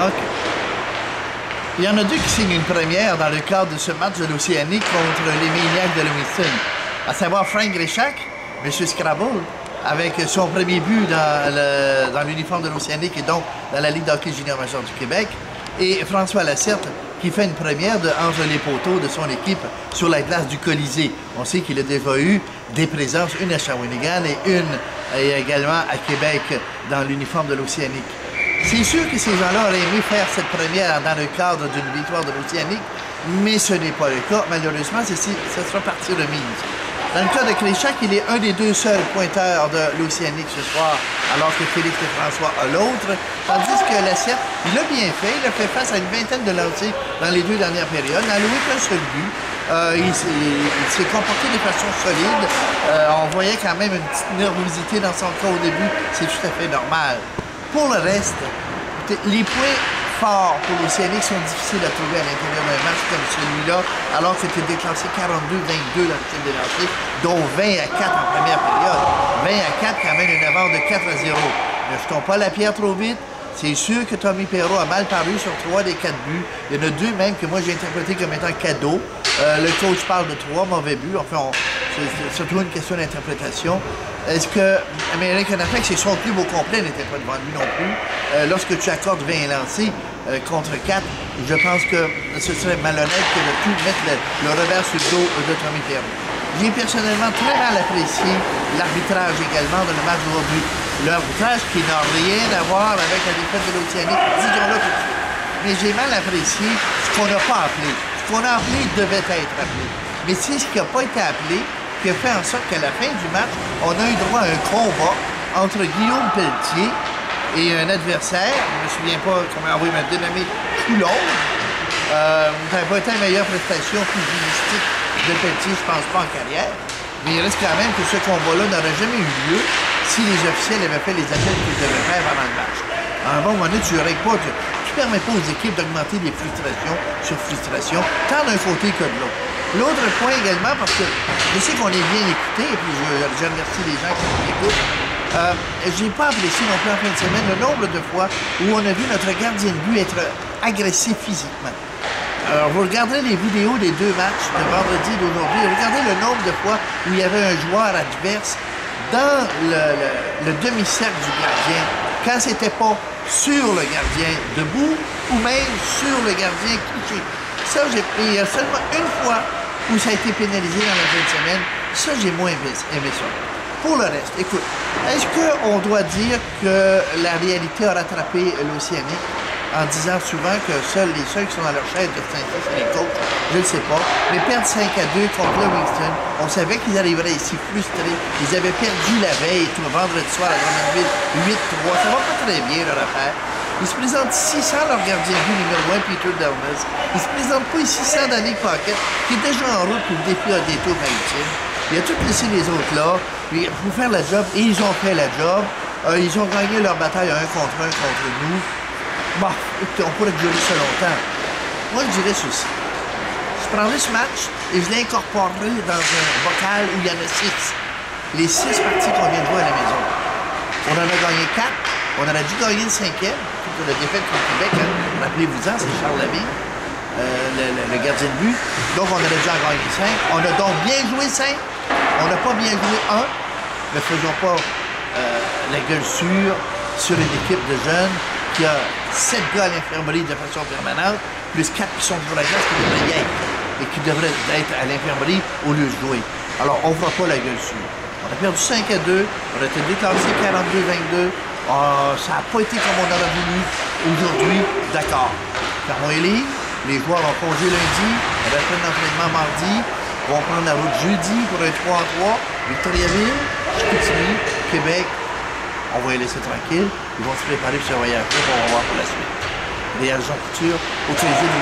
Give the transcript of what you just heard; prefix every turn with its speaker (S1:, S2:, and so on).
S1: OK. Il y en a deux qui signent une première dans le cadre de ce match de l'Océanique contre les Maniacs de Lewiston. À savoir Frank Gréchac, M. Scrabble, avec son premier but dans l'uniforme de l'Océanique et donc dans la Ligue d'hockey junior major du Québec, et François Lacerte, qui fait une première entre les poteaux de son équipe sur la glace du Colisée. On sait qu'il a déjà eu des présences, une à Shawinigan et également à Québec dans l'uniforme de l'Océanique. C'est sûr que ces gens-là auraient aimé faire cette première dans le cadre d'une victoire de l'Océanique, mais ce n'est pas le cas. Malheureusement, ce sera partie remise. Dans le cas de Gréchac, il est un des deux seuls pointeurs de l'Océanique ce soir, alors que Félix et François a l'autre. Tandis que Lacerte, il a bien fait. Il a fait face à une vingtaine de lancers dans les deux dernières périodes. Il n'a alloué qu'un seul but. Il s'est comporté de façon solide. On voyait quand même une petite nervosité dans son cas au début. C'est tout à fait normal. Pour le reste, les points forts pour l'Océanique sont difficiles à trouver à l'intérieur d'un match comme celui-là, alors que tu es déclassé 42-22 dans le tir des lancers, dont 20 à 4 en première période. 20 à 4 quand même une avance de 4 à 0. Ne jetons pas la pierre trop vite. C'est sûr que Tommy Perrault a mal paru sur 3 des 4 buts. Il y en a 2 même que moi j'ai interprété comme étant cadeaux. Le coach parle de 3 mauvais buts. Enfin, c'est surtout une question d'interprétation. Est-ce que American Apex, c'est son club au complet, n'était pas devant lui non plus. Lorsque tu accordes 20 lancers contre 4, je pense que ce serait malhonnête que de tout mettre le revers sur le dos de Tommy Perrault. J'ai personnellement très mal apprécié l'arbitrage également dans le match d'aujourd'hui. L'arbitrage qui n'a rien à voir avec la défaite de l'Océanique, disons-le tout de suite. Mais j'ai mal apprécié ce qu'on n'a pas appelé. Ce qu'on a appelé devait être appelé. Mais c'est ce qui n'a pas été appelé qui a fait en sorte qu'à la fin du match, on a eu droit à un combat entre Guillaume Pelletier et un adversaire, je ne me souviens pas comment on va me dénommer, Coulomb. Ça n'a pas été la meilleure prestation pugilistique de Pelletier, je pense pas en carrière. Mais il reste quand même que ce combat-là n'aurait jamais eu lieu si les officiels avaient fait les appels qu'ils devaient faire pendant le match. À un bon moment donné, tu ne permets pas aux équipes d'augmenter les frustrations sur frustration, tant d'un côté que de l'autre. L'autre point également, parce que je sais qu'on est bien écouté, et puis je remercie les gens qui nous écoutent, j'ai pas apprécié non plus en fin de semaine le nombre de fois où on a vu notre gardien de but être agressif physiquement. Alors, vous regarderez les vidéos des deux matchs de vendredi et d'aujourd'hui, regardez le nombre de fois où il y avait un joueur adverse dans le demi-cercle du gardien, quand c'était pas sur le gardien debout ou même sur le gardien couché. Ça, il y a seulement une fois où ça a été pénalisé dans la fin de semaine. Ça, j'ai moins aimé ça. Pour le reste, écoute, est-ce qu'on doit dire que la réalité a rattrapé l'Océanique en disant souvent que seuls qui sont dans leur chaise de Saint-Cyr, c'est les coachs? Je ne sais pas. Mais perdre 5-2 contre Lewiston, on savait qu'ils arriveraient ici frustrés. Ils avaient perdu la veille, tout le vendredi soir à Drummondville, 8-3. Ça va pas très bien, leur affaire. Ils se présentent ici sans leur gardien de but numéro 1, Peter Delmas. Ils se présentent pas ici sans Danny Pocket, qui est déjà en route pour le défi à des tours maritimes. Il a tout laissé les autres là, puis pour faire la job, et ils ont fait la job. Ils ont gagné leur bataille à 1 contre nous. Bon, écoutez, on pourrait durer ça longtemps. Moi, je dirais ceci. Je prendrais ce match et je l'incorporerais dans un bocal où il y en a 6. Les 6 parties qu'on vient de jouer à la maison. On en a gagné 4. On aurait dû gagner le 5e. La défaite contre Québec, hein. Rappelez-vous-en, c'est Charles Lavigne, le gardien de but. Donc, on aurait dû en gagner 5. On a donc bien joué 5. On n'a pas bien joué 1. Ne faisons pas la gueule sûre sur une équipe de jeunes qui a 7 gars à l'infirmerie de façon permanente, plus 4 qui sont sur la glace qui devraient y être et qui devraient être à l'infirmerie au lieu de jouer. Alors, on ne fera pas la gueule sûre. On a perdu 5-2. On a été déclassé 42-22. Ça n'a pas été comme on aurait voulu aujourd'hui, d'accord. Fermons les livres, les joueurs ont congé lundi, on va faire l'entraînement mardi, vont prendre la route jeudi pour un 3-3, Victoriaville, Chicoutimi, Québec, on va les laisser tranquilles, ils vont se préparer pour ce voyage-là, on va voir pour la suite. Réalisation Couture, autorisé de